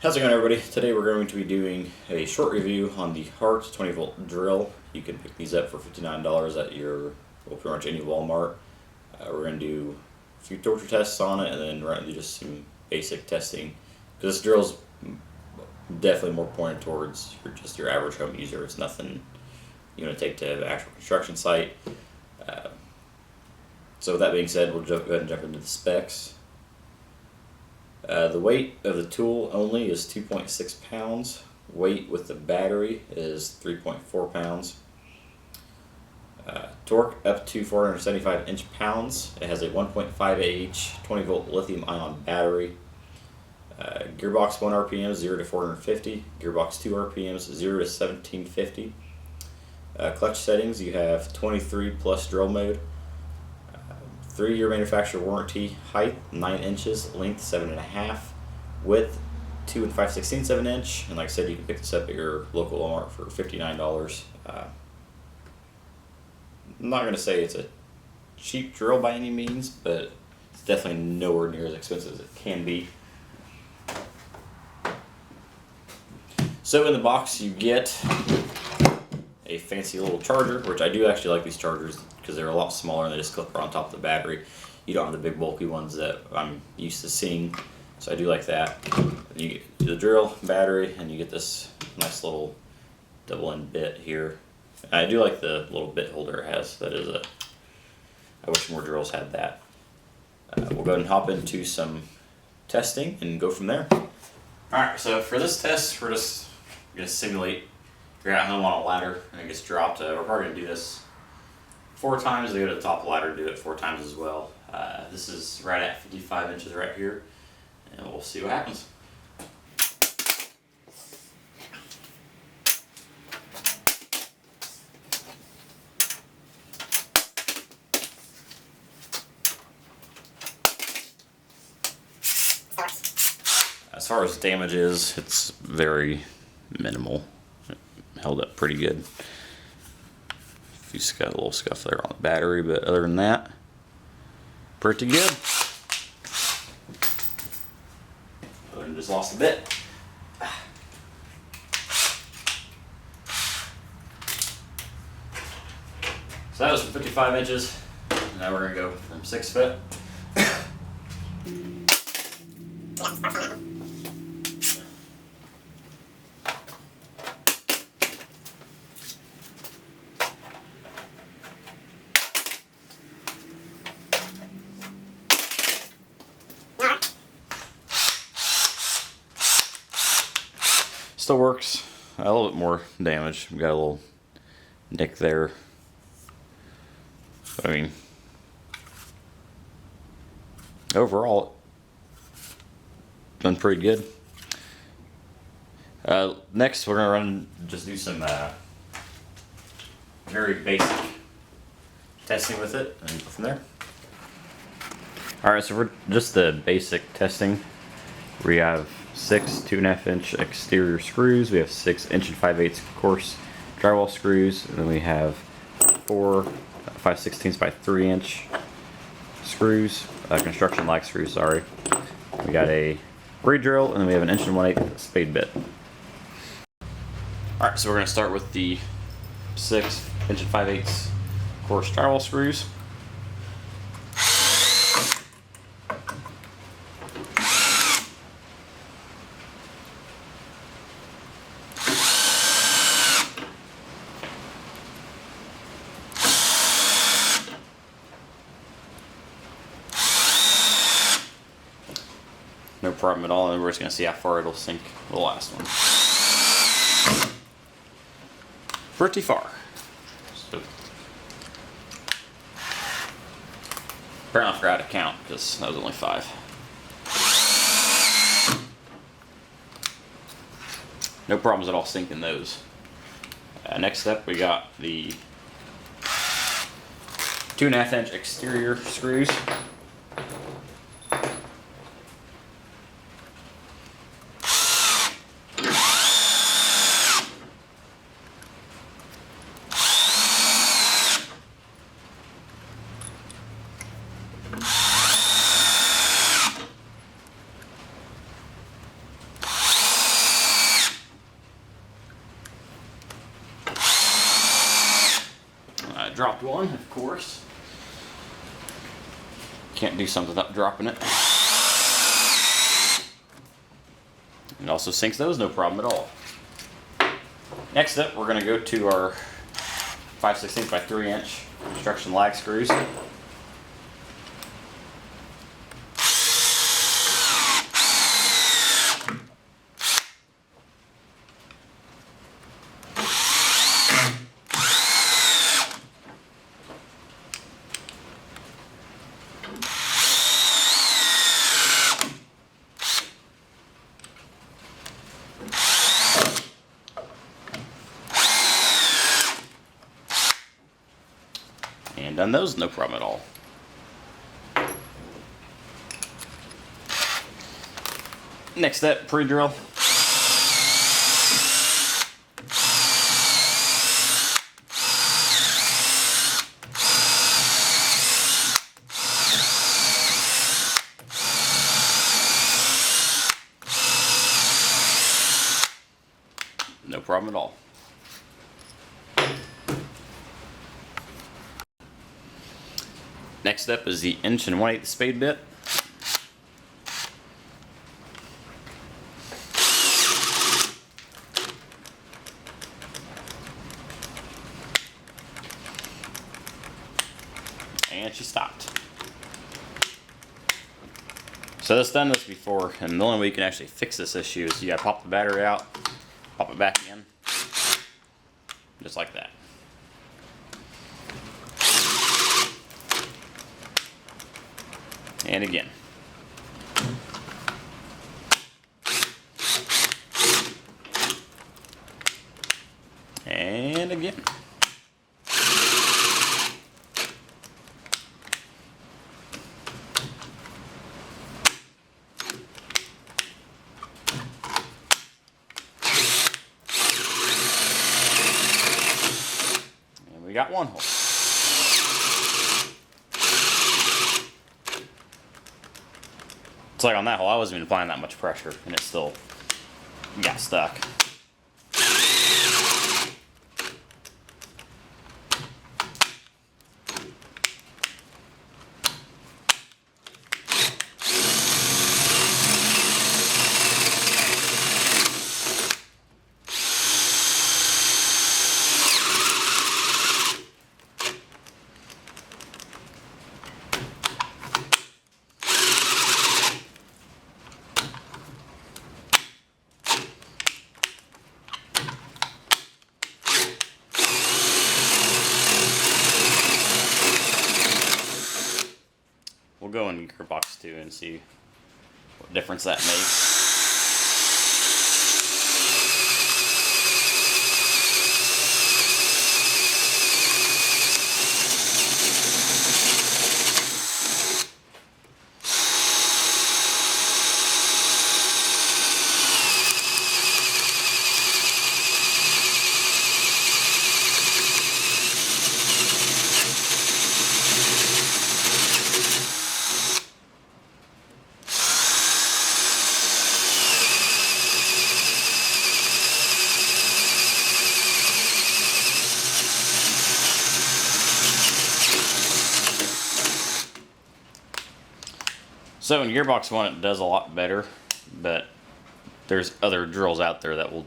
How's it going, everybody? Today we're going to be doing a short review on the Hart 20-volt drill. You can pick these up for $59 at your, well, pretty much any Walmart. We're going to do a few torture tests on it, and then we're going to do just some basic testing. Because this drill's definitely more pointed towards just your average home user. It's nothing you want to take to the actual construction site. So with that being said, we'll go ahead and jump into the specs. The weight of the tool only is 2.6 pounds. Weight with the battery is 3.4 pounds. Torque up to 475 inch-pounds. It has a 1.5 Ah 20-volt lithium-ion battery. Gearbox 1 RPM 0 to 450. Gearbox 2 RPMs 0 to 1750. Clutch settings, you have 23 plus drill mode. 3-year manufacturer warranty. Height 9 inches, length 7.5, width 2 5/16 of an inch. And like I said, you can pick this up at your local Walmart for $59. I'm not going to say it's a cheap drill by any means, but it's definitely nowhere near as expensive as it can be. So in the box you get a fancy little charger, which I do actually like these chargers because they're a lot smaller and they just clip on top of the battery. You don't have the big bulky ones that I'm used to seeing, so I do like that. You get the drill, battery, and you get this nice little double-end bit here. I do like the little bit holder it has. That is I wish more drills had that. We'll go ahead and hop into some testing and go from there. Alright, so for this test, we're just going to simulate you're at home on a ladder and it gets dropped. We're probably going to do this 4 times. They go to the top of the ladder, do it 4 times as well. This is right at 55 inches right here, and we'll see what happens. As far as damage is, it's very minimal. It held up pretty good. You just got a little scuff there on the battery, but other than that, pretty good. I just lost a bit. So that was from 55 inches. Now we're going to go from 6 foot. Still works. A little bit more damage. We've got a little nick there. I mean, overall, done pretty good. Next, we're gonna just do some very basic testing with it, and go from there. All right, so for just the basic testing, we have 6 2.5 inch exterior screws. We have 6 inch and 5/8 coarse drywall screws, and then we have 4 5/16 by 3 inch screws, construction like screws. Sorry. We got a braid drill, and then we have an 1 1/8 spade bit. All right, so we're going to start with the 6 inch and 5/8 coarse drywall screws. No problem at all, and we're just going to see how far it'll sink the last one. Pretty far. So, apparently I forgot to count because that was only 5. No problems at all sinking those. Next up, we got the 2.5 inch exterior screws. dropped one, of course. Can't do something without dropping it. It also sinks those, no problem at all. Next up, we're going to go to our 5/16 by 3 inch construction lag screws. And done those, no problem at all. Next step, pre-drill. No problem at all. Next up is the 1 1/8" spade bit. And she stopped. So this done this before, and the only way you can actually fix this issue is you gotta pop the battery out, pop it back in, just like that. And again. And again. And we got one hole. It's like on that hole, I wasn't even applying that much pressure, and it still got stuck. We'll go in gearbox 2 and see what difference that makes. So in gearbox 1 it does a lot better, but there's other drills out there that will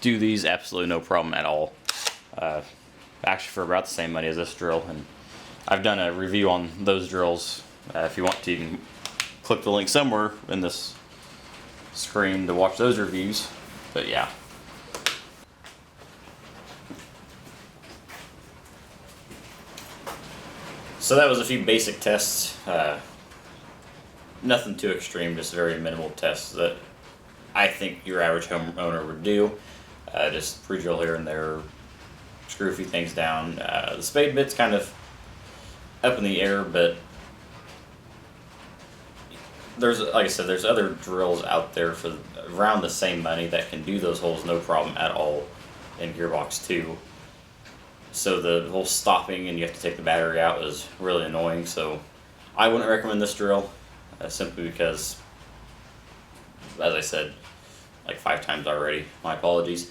do these absolutely no problem at all. Actually for about the same money as this drill, and I've done a review on those drills. If you want to, you can click the link somewhere in this screen to watch those reviews, but yeah. So that was a few basic tests. Nothing too extreme, just very minimal tests that I think your average homeowner would do. Just pre-drill here and there, screw a few things down. The spade bit's kind of up in the air, but there's, like I said, there's other drills out there for around the same money that can do those holes no problem at all in gearbox 2. So the whole stopping and you have to take the battery out is really annoying, so I wouldn't recommend this drill. Simply because, as I said like 5 times already, my apologies,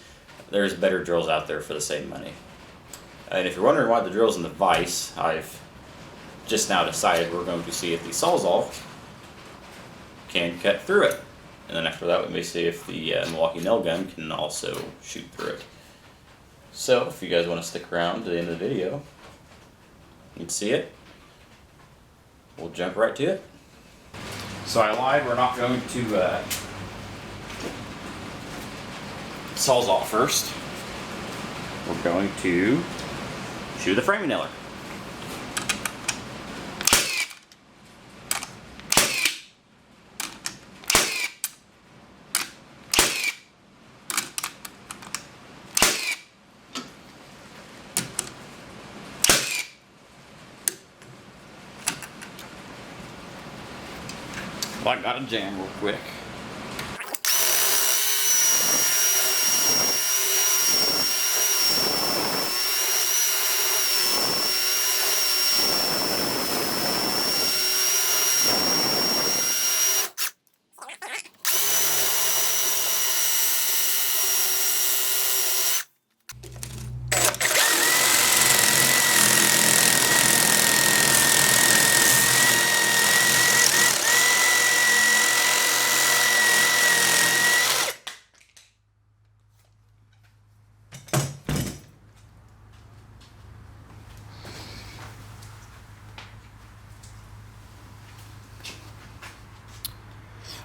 there's better drills out there for the same money. And if you're wondering why the drill's in the vise, I've just now decided we're going to see if the SawZaw can cut through it. And then after that we may see if the Milwaukee nail gun can also shoot through it. So if you guys want to stick around to the end of the video, you can see it. We'll jump right to it. So I lied, we're not going to SawZaw first. We're going to shoot the framing nailer. Well, I got a jam real quick.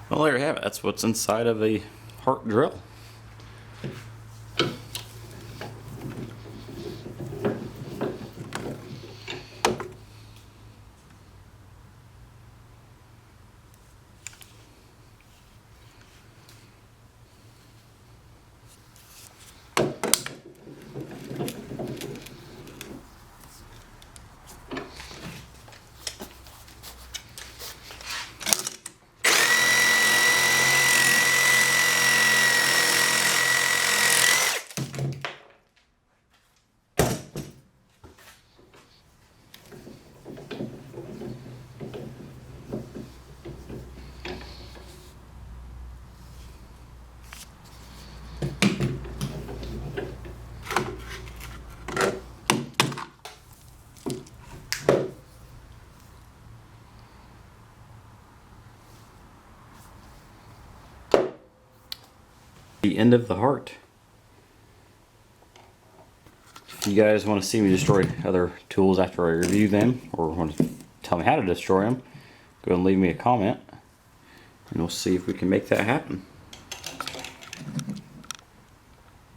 Well, there you have it. That's what's inside of a Hart drill. The end of the Hart. If you guys want to see me destroy other tools after I review them, or want to tell me how to destroy them, go ahead and leave me a comment and we'll see if we can make that happen.